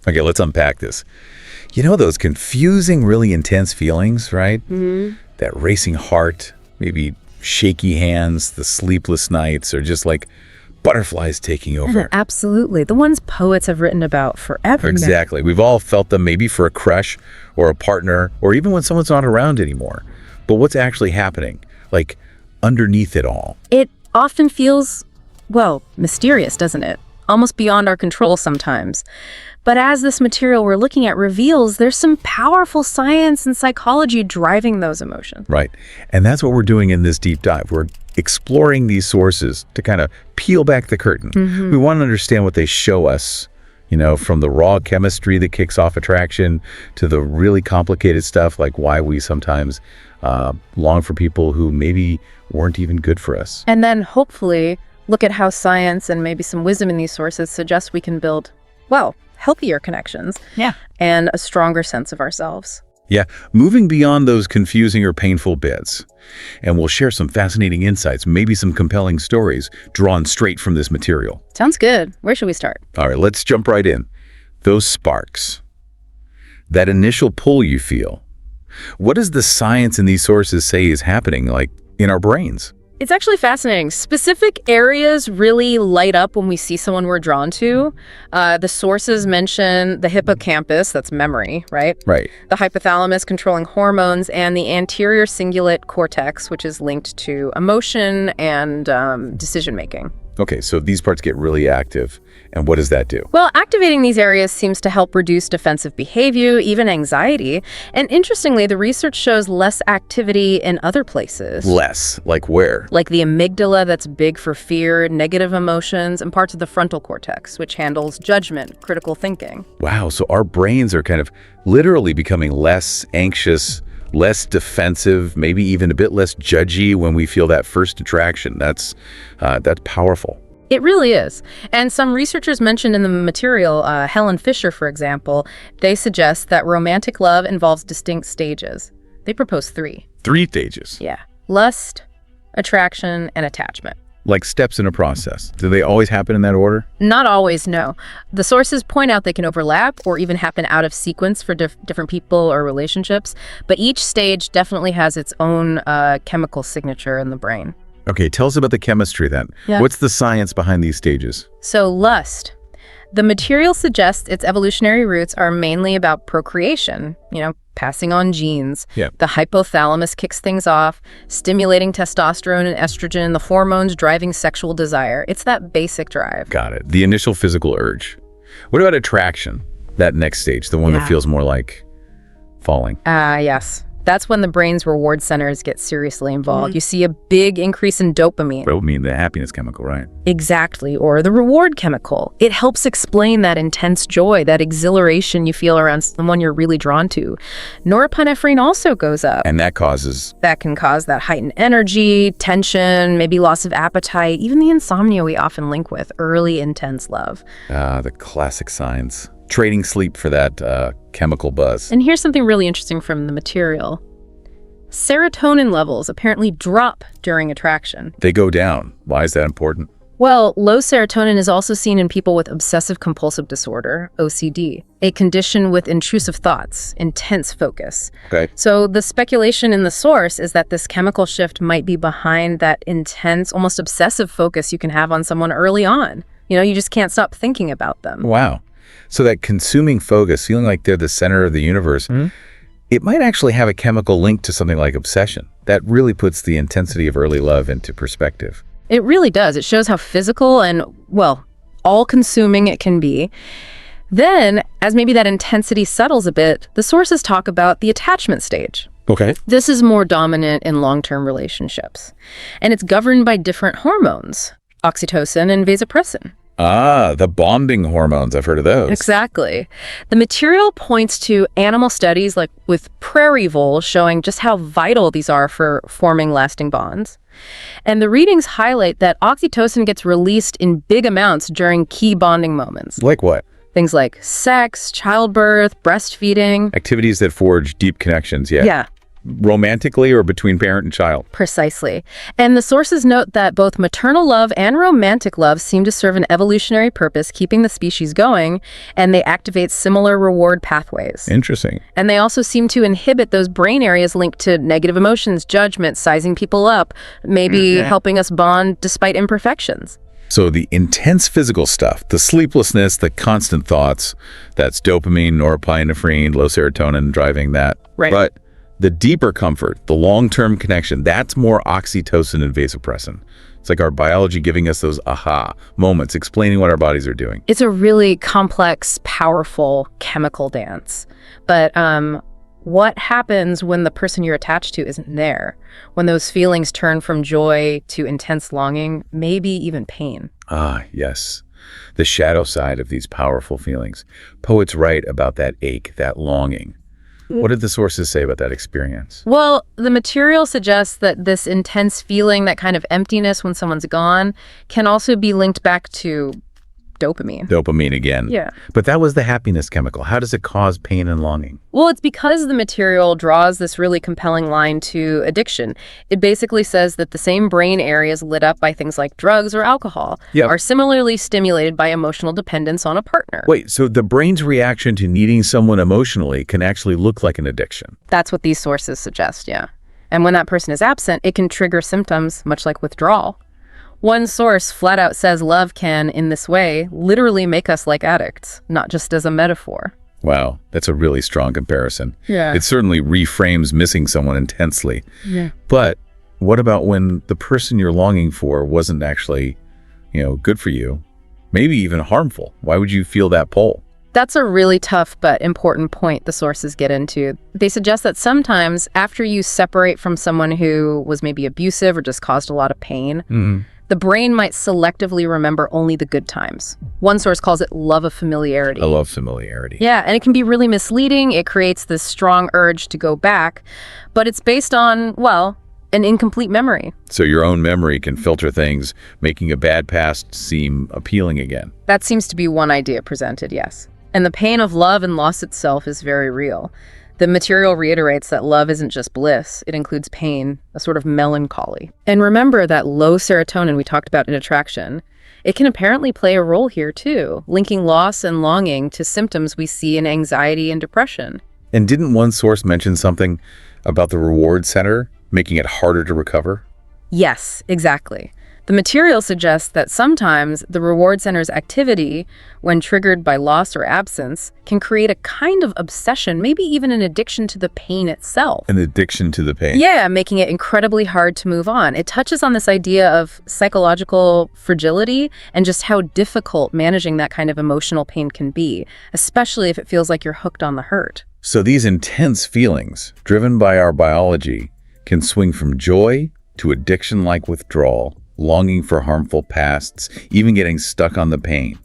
Okay, let's unpack this. You know those confusing, really intense feelings, right? Mm-hmm. That racing heart, maybe shaky hands, the sleepless nights, or just like butterflies taking over. Absolutely. The ones poets have written about forever. Exactly. We've all felt them maybe for a crush or a partner, or even when someone's not around anymore. But what's actually happening, like underneath it all? It often feels, well, mysterious, doesn't it? Almost beyond our control sometimes. But as this material we're looking at reveals, there's some powerful science and psychology driving those emotions. Right. And that's what we're doing in this deep dive. We're exploring these sources to kind of peel back the curtain. Mm-hmm. We want to understand what they show us, from the raw chemistry that kicks off attraction to the really complicated stuff like why we sometimes long for people who maybe weren't even good for us. And then hopefully look at how science and maybe some wisdom in these sources suggest we can build, healthier connections. Yeah. And a stronger sense of ourselves. Yeah, moving beyond those confusing or painful bits. And we'll share some fascinating insights, maybe some compelling stories drawn straight from this material. Sounds good. Where should we start? All right, let's jump right in. Those sparks. That initial pull you feel. What does the science in these sources say is happening, like in our brains? It's actually fascinating. Specific areas really light up when we see someone we're drawn to. The sources mention the hippocampus, that's memory, right? Right. The hypothalamus controlling hormones, and the anterior cingulate cortex, which is linked to emotion and decision-making. Okay, so these parts get really active. And what does that do? Well, activating these areas seems to help reduce defensive behavior, even anxiety. And interestingly, the research shows less activity in other places. Less? Like where? Like the amygdala, that's big for fear, negative emotions, and parts of the frontal cortex, which handles judgment, critical thinking. Wow, so our brains are kind of literally becoming less anxious, less defensive, maybe even a bit less judgy when we feel that first attraction. That's powerful. It really is. And some researchers mentioned in the material, Helen Fisher, for example, they suggest that romantic love involves distinct stages. They propose 3. 3 stages? Yeah. Lust, attraction, and attachment. Like steps in a process. Do they always happen in that order? Not always, no. The sources point out they can overlap or even happen out of sequence for different people or relationships, but each stage definitely has its own chemical signature in the brain. Okay, tell us about the chemistry then. Yeah. What's the science behind these stages? So lust. The material suggests its evolutionary roots are mainly about procreation, passing on genes. Yeah. The hypothalamus kicks things off, stimulating testosterone and estrogen, the hormones driving sexual desire. It's that basic drive. Got it. The initial physical urge. What about attraction? That next stage, the one that feels more like falling. Yes. That's when the brain's reward centers get seriously involved. You see a big increase in dopamine. Dopamine, the happiness chemical, right? Exactly, or the reward chemical. It helps explain that intense joy, that exhilaration you feel around someone you're really drawn to. Norepinephrine also goes up. And that causes? That can cause that heightened energy, tension, maybe loss of appetite, even the insomnia we often link with early, intense love. The classic signs. Trading sleep for that chemical buzz. And here's something really interesting from the material. Serotonin levels apparently drop during attraction. They go down. Why is that important? Well, low serotonin is also seen in people with obsessive-compulsive disorder, OCD, a condition with intrusive thoughts, intense focus. Okay. So the speculation in the source is that this chemical shift might be behind that intense, almost obsessive focus you can have on someone early on. You just can't stop thinking about them. Wow. So that consuming focus, feeling like they're the center of the universe, it might actually have a chemical link to something like obsession. That really puts the intensity of early love into perspective. It really does. It shows how physical and, all-consuming it can be. Then, as maybe that intensity settles a bit, the sources talk about the attachment stage. Okay. This is more dominant in long-term relationships. And it's governed by different hormones, oxytocin and vasopressin. The bonding hormones. I've heard of those. Exactly. The material points to animal studies like with prairie voles showing just how vital these are for forming lasting bonds. And the readings highlight that oxytocin gets released in big amounts during key bonding moments. Like what? Things like sex, childbirth, breastfeeding. Activities that forge deep connections, yeah. Yeah. romantically or between parent and child. Precisely. And the sources note that both maternal love and romantic love seem to serve an evolutionary purpose, keeping the species going, and they activate similar reward pathways. Interesting. And they also seem to inhibit those brain areas linked to negative emotions, judgment, sizing people up, maybe helping us bond despite imperfections. So the intense physical stuff, the sleeplessness, the constant thoughts, that's dopamine, norepinephrine, low serotonin driving that. Right. But the deeper comfort, the long-term connection, that's more oxytocin and vasopressin. It's like our biology giving us those aha moments, explaining what our bodies are doing. It's a really complex, powerful chemical dance. But what happens when the person you're attached to isn't there? When those feelings turn from joy to intense longing, maybe even pain? Ah, yes. The shadow side of these powerful feelings. Poets write about that ache, that longing. What did the sources say about that experience? Well, the material suggests that this intense feeling, that kind of emptiness when someone's gone, can also be linked back to dopamine. Dopamine again. Yeah. But that was the happiness chemical. How does it cause pain and longing? Well, it's because the material draws this really compelling line to addiction. It basically says that the same brain areas lit up by things like drugs or alcohol are similarly stimulated by emotional dependence on a partner. Wait, so the brain's reaction to needing someone emotionally can actually look like an addiction? That's what these sources suggest, yeah. And when that person is absent, it can trigger symptoms much like withdrawal. One source flat out says love can, in this way, literally make us like addicts, not just as a metaphor. Wow, that's a really strong comparison. Yeah. It certainly reframes missing someone intensely. Yeah. But what about when the person you're longing for wasn't actually, good for you, maybe even harmful? Why would you feel that pull? That's a really tough but important point the sources get into. They suggest that sometimes after you separate from someone who was maybe abusive or just caused a lot of pain, the brain might selectively remember only the good times. One source calls it love of familiarity. I love familiarity. Yeah, and it can be really misleading. It creates this strong urge to go back, but it's based on, an incomplete memory. So your own memory can filter things, making a bad past seem appealing again. That seems to be one idea presented, yes. And the pain of love and loss itself is very real. The material reiterates that love isn't just bliss, it includes pain, a sort of melancholy. And remember that low serotonin we talked about in attraction. It can apparently play a role here too, linking loss and longing to symptoms we see in anxiety and depression. And didn't one source mention something about the reward center, making it harder to recover? Yes, exactly. The material suggests that sometimes the reward center's activity, when triggered by loss or absence, can create a kind of obsession, maybe even an addiction to the pain itself. An addiction to the pain. Yeah, making it incredibly hard to move on. It touches on this idea of psychological fragility and just how difficult managing that kind of emotional pain can be, especially if it feels like you're hooked on the hurt. So these intense feelings, driven by our biology, can swing from joy to addiction-like withdrawal, longing for harmful pasts, even getting stuck on the pain.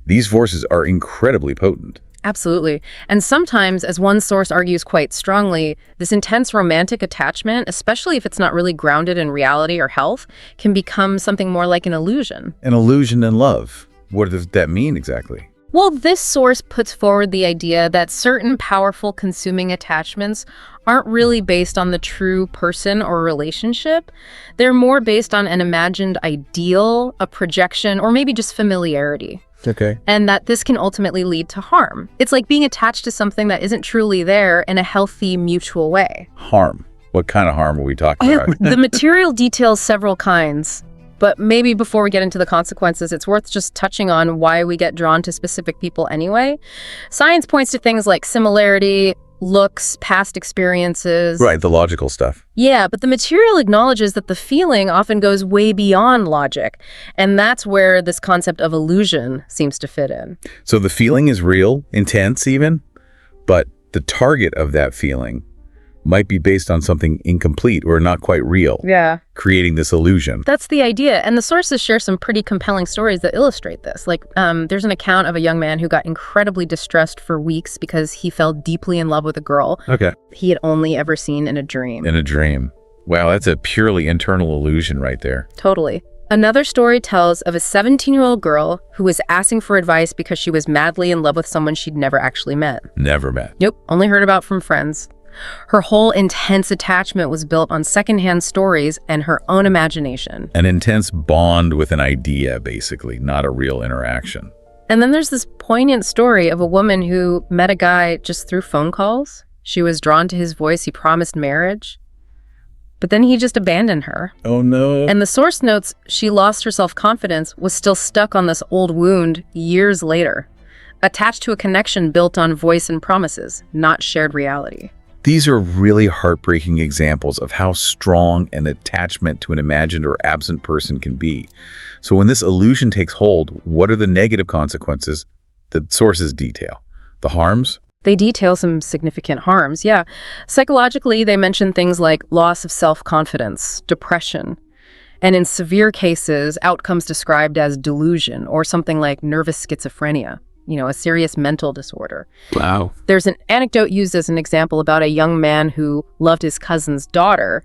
These forces are incredibly potent. Absolutely. And sometimes, as one source argues quite strongly, this intense romantic attachment, especially if it's not really grounded in reality or health, can become something more like an illusion. An illusion in love. What does that mean exactly? Well, this source puts forward the idea that certain powerful consuming attachments aren't really based on the true person or relationship. They're more based on an imagined ideal, a projection, or maybe just familiarity. Okay. And that this can ultimately lead to harm. It's like being attached to something that isn't truly there in a healthy, mutual way. Harm. What kind of harm are we talking about? The material details several kinds. But maybe before we get into the consequences, it's worth just touching on why we get drawn to specific people anyway. Science points to things like similarity, looks, past experiences. Right, the logical stuff. Yeah, but the material acknowledges that the feeling often goes way beyond logic. And that's where this concept of illusion seems to fit in. So the feeling is real, intense even, but the target of that feeling might be based on something incomplete or not quite real. Yeah. Creating this illusion. That's the idea. And the sources share some pretty compelling stories that illustrate this. Like, there's an account of a young man who got incredibly distressed for weeks because he fell deeply in love with a girl he had only ever seen in a dream. In a dream. Wow, that's a purely internal illusion right there. Totally. Another story tells of a 17-year-old girl who was asking for advice because she was madly in love with someone she'd never actually met. Never met. Nope, only heard about from friends. Her whole intense attachment was built on secondhand stories and her own imagination. An intense bond with an idea, basically, not a real interaction. And then there's this poignant story of a woman who met a guy just through phone calls. She was drawn to his voice. He promised marriage. But then he just abandoned her. Oh, no. And the source notes she lost her self-confidence, was still stuck on this old wound years later, attached to a connection built on voice and promises, not shared reality. These are really heartbreaking examples of how strong an attachment to an imagined or absent person can be. So when this illusion takes hold, what are the negative consequences that sources detail? The harms? They detail some significant harms, yeah. Psychologically, they mention things like loss of self-confidence, depression, and in severe cases, outcomes described as delusion or something like nervous schizophrenia, a serious mental disorder. Wow. There's an anecdote used as an example about a young man who loved his cousin's daughter,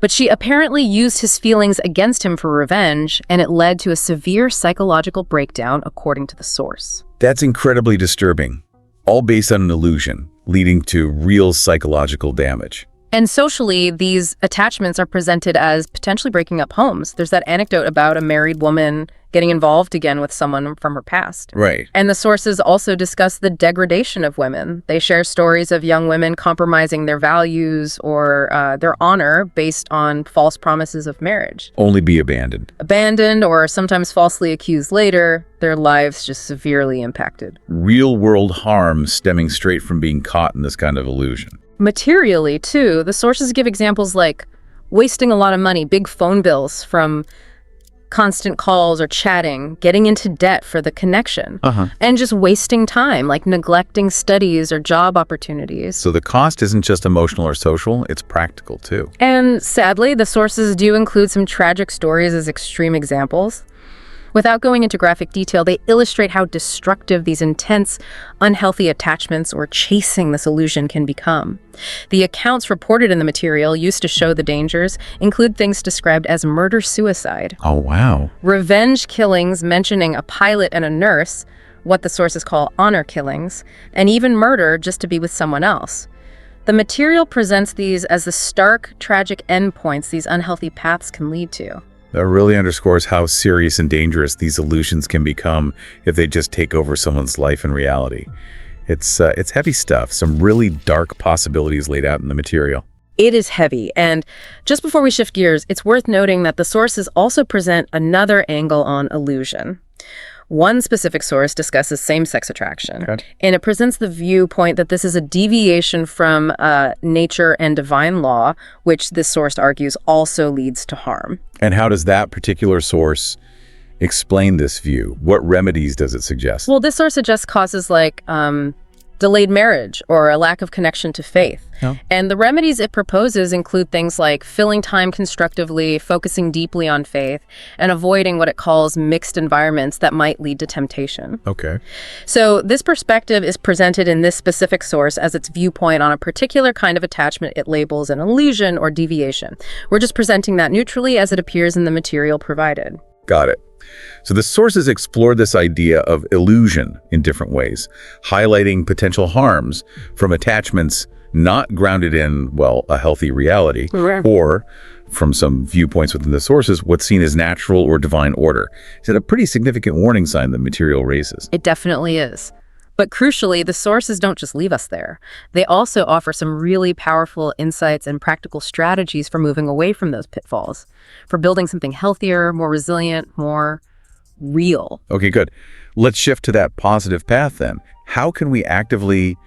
but she apparently used his feelings against him for revenge, and it led to a severe psychological breakdown, according to the source. That's incredibly disturbing. All based on an illusion, leading to real psychological damage. And socially, these attachments are presented as potentially breaking up homes. There's that anecdote about a married woman getting involved again with someone from her past. Right. And the sources also discuss the degradation of women. They share stories of young women compromising their values or their honor based on false promises of marriage. Only be abandoned. Abandoned or sometimes falsely accused later, their lives just severely impacted. Real-world harm stemming straight from being caught in this kind of illusion. Materially, too, the sources give examples like wasting a lot of money, big phone bills from constant calls or chatting, getting into debt for the connection, and just wasting time, like neglecting studies or job opportunities. So the cost isn't just emotional or social, it's practical too. And sadly, the sources do include some tragic stories as extreme examples. Without going into graphic detail, they illustrate how destructive these intense, unhealthy attachments or chasing this illusion can become. The accounts reported in the material used to show the dangers include things described as murder-suicide. Oh, wow. Revenge killings mentioning a pilot and a nurse, what the sources call honor killings, and even murder just to be with someone else. The material presents these as the stark, tragic endpoints these unhealthy paths can lead to. That really underscores how serious and dangerous these illusions can become if they just take over someone's life and reality. It's heavy stuff, some really dark possibilities laid out in the material. It is heavy, and just before we shift gears, it's worth noting that the sources also present another angle on illusion. One specific source discusses same-sex attraction, and it presents the viewpoint that this is a deviation from nature and divine law, which this source argues also leads to harm. And how does that particular source explain this view? What remedies does it suggest? Well, this source suggests causes like delayed marriage or a lack of connection to faith. Oh. And the remedies it proposes include things like filling time constructively, focusing deeply on faith, and avoiding what it calls mixed environments that might lead to temptation. Okay. So this perspective is presented in this specific source as its viewpoint on a particular kind of attachment it labels an illusion or deviation. We're just presenting that neutrally as it appears in the material provided. Got it. So the sources explore this idea of illusion in different ways, highlighting potential harms from attachments not grounded in, well, a healthy reality, or from some viewpoints within the sources, what's seen as natural or divine order. Is it a pretty significant warning sign the material raises? It definitely is. But crucially, the sources don't just leave us there. They also offer some really powerful insights and practical strategies for moving away from those pitfalls, for building something healthier, more resilient, more real. Okay, good. Let's shift to that positive path then. How can we actively,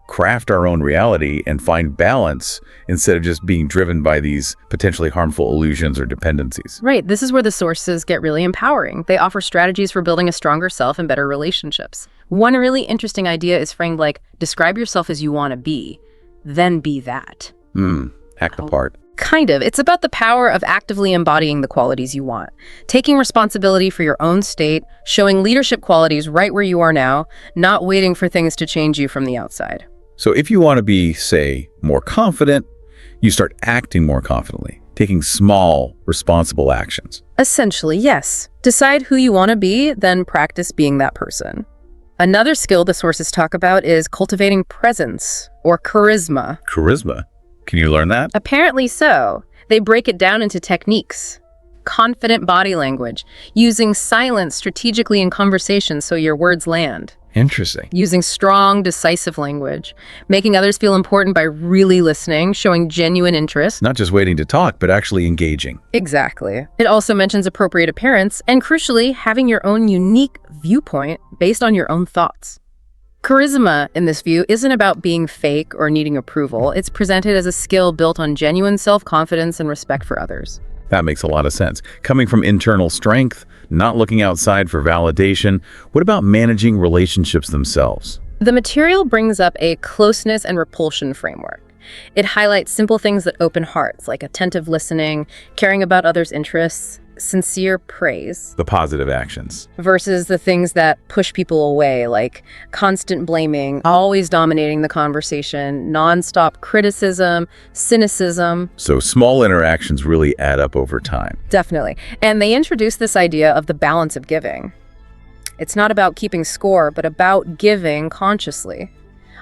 craft our own reality and find balance instead of just being driven by these potentially harmful illusions or dependencies? Right. This is where the sources get really empowering. They offer strategies for building a stronger self and better relationships. One really interesting idea is framed like, describe yourself as you want to be, then be that. Hack the part. Kind of. It's about the power of actively embodying the qualities you want, taking responsibility for your own state, showing leadership qualities right where you are now, not waiting for things to change you from the outside. So if you want to be, say, more confident, you start acting more confidently, taking small, responsible actions. Essentially, yes. Decide who you want to be, then practice being that person. Another skill the sources talk about is cultivating presence or charisma. Charisma? Can you learn that? Apparently so. They break it down into techniques. Confident body language, using silence strategically in conversation so your words land. Interesting. Using strong, decisive language, making others feel important by really listening, showing genuine interest. Not just waiting to talk, but actually engaging. Exactly. It also mentions appropriate appearance and, crucially, having your own unique viewpoint based on your own thoughts. Charisma, in this view, isn't about being fake or needing approval. It's presented as a skill built on genuine self-confidence and respect for others. That makes a lot of sense. Coming from internal strength, not looking outside for validation. What about managing relationships themselves? The material brings up a closeness and repulsion framework. It highlights simple things that open hearts, like attentive listening, caring about others' interests, sincere praise, The positive actions. versus the things that push people away, like constant blaming, always dominating the conversation, nonstop criticism, cynicism. So small interactions really add up over time. Definitely. And they introduce this idea of the balance of giving. It's not about keeping score, but about giving consciously.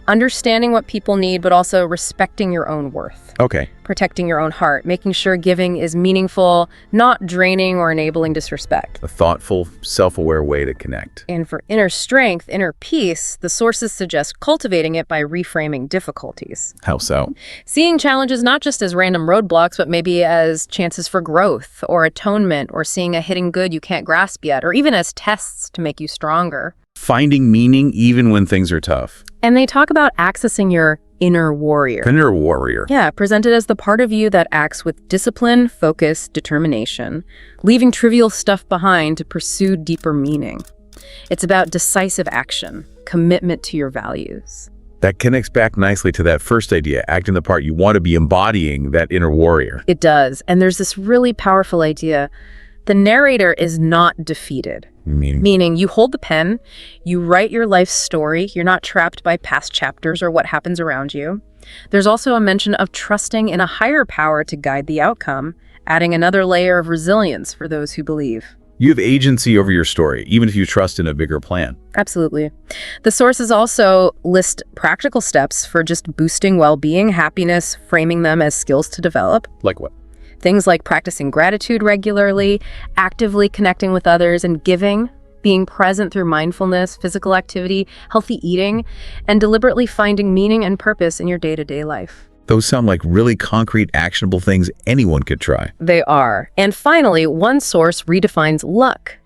Understanding what people need, but also respecting your own worth. Okay. Protecting your own heart, making sure giving is meaningful, not draining or enabling disrespect. A thoughtful, self-aware way to connect. And for inner strength, inner peace, the sources suggest cultivating it by reframing difficulties. How so? Seeing challenges not just as random roadblocks, but maybe as chances for growth or atonement, or seeing a hidden good you can't grasp yet, or even as tests to make you stronger. Finding meaning even when things are tough. And they talk about accessing your inner warrior. Inner warrior. Yeah, presented as the part of you that acts with discipline, focus, determination, leaving trivial stuff behind to pursue deeper meaning. It's about decisive action, commitment to your values. That connects back nicely to that first idea, acting the part you want to be embodying that inner warrior. It does. And there's this really powerful idea. The narrator is not defeated. Meaning you hold the pen, you write your life story, you're not trapped by past chapters or what happens around you. There's also a mention of trusting in a higher power to guide the outcome, adding another layer of resilience for those who believe. You have agency over your story, even if you trust in a bigger plan. Absolutely. The sources also list practical steps for just boosting well-being, happiness, framing them as skills to develop. Like what? Things like practicing gratitude regularly, actively connecting with others and giving, being present through mindfulness, physical activity, healthy eating, and deliberately finding meaning and purpose in your day-to-day life. Those sound like really concrete, actionable things anyone could try. They are. And finally, one source redefines luck.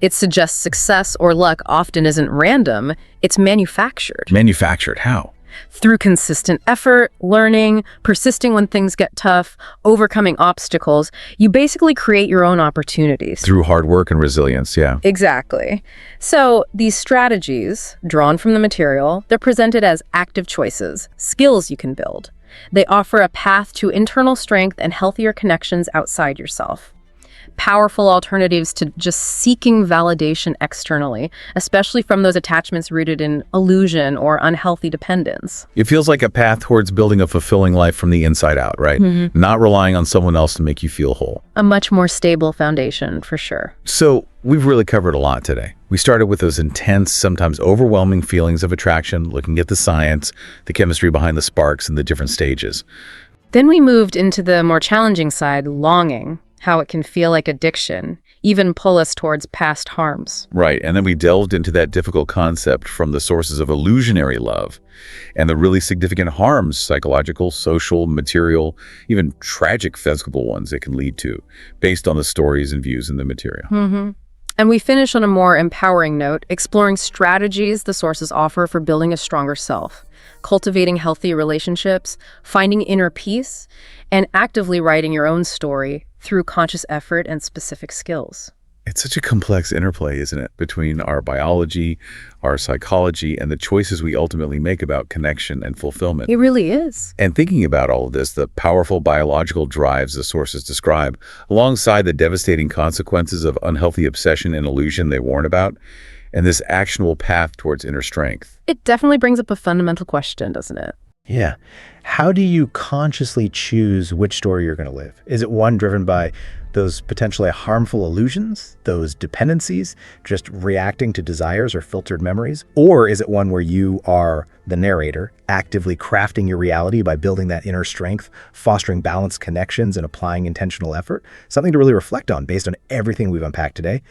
It suggests success or luck often isn't random, it's manufactured. Manufactured, how? Through consistent effort, learning, persisting when things get tough, overcoming obstacles, you basically create your own opportunities. Through hard work and resilience, yeah. Exactly. So these strategies, drawn from the material, they're presented as active choices, skills you can build. They offer a path to internal strength and healthier connections outside yourself. Powerful alternatives to just seeking validation externally, especially from those attachments rooted in illusion or unhealthy dependence. It feels like a path towards building a fulfilling life from the inside out, right? Not relying on someone else to make you feel whole. A much more stable foundation, for sure. So we've really covered a lot today. We started with those intense, sometimes overwhelming feelings of attraction, looking at the science, the chemistry behind the sparks, and the different stages. Then we moved into the more challenging side, longing, how it can feel like addiction, even pull us towards past harms. Right, and then we delved into that difficult concept from the sources of illusionary love and the really significant harms, psychological, social, material, even tragic physical ones it can lead to, based on the stories and views in the material. And we finish on a more empowering note, exploring strategies the sources offer for building a stronger self, cultivating healthy relationships, finding inner peace, and actively writing your own story through conscious effort and specific skills. It's such a complex interplay, isn't it, between our biology, our psychology, and the choices we ultimately make about connection and fulfillment. It really is. And thinking about all of this, the powerful biological drives the sources describe, alongside the devastating consequences of unhealthy obsession and illusion they warn about, and this actionable path towards inner strength. It definitely brings up a fundamental question, doesn't it? Yeah. How do you consciously choose which story you're going to live? Is it one driven by those potentially harmful illusions, those dependencies, just reacting to desires or filtered memories? Or is it one where you are the narrator, actively crafting your reality by building that inner strength, fostering balanced connections, and applying intentional effort? Something to really reflect on based on everything we've unpacked today.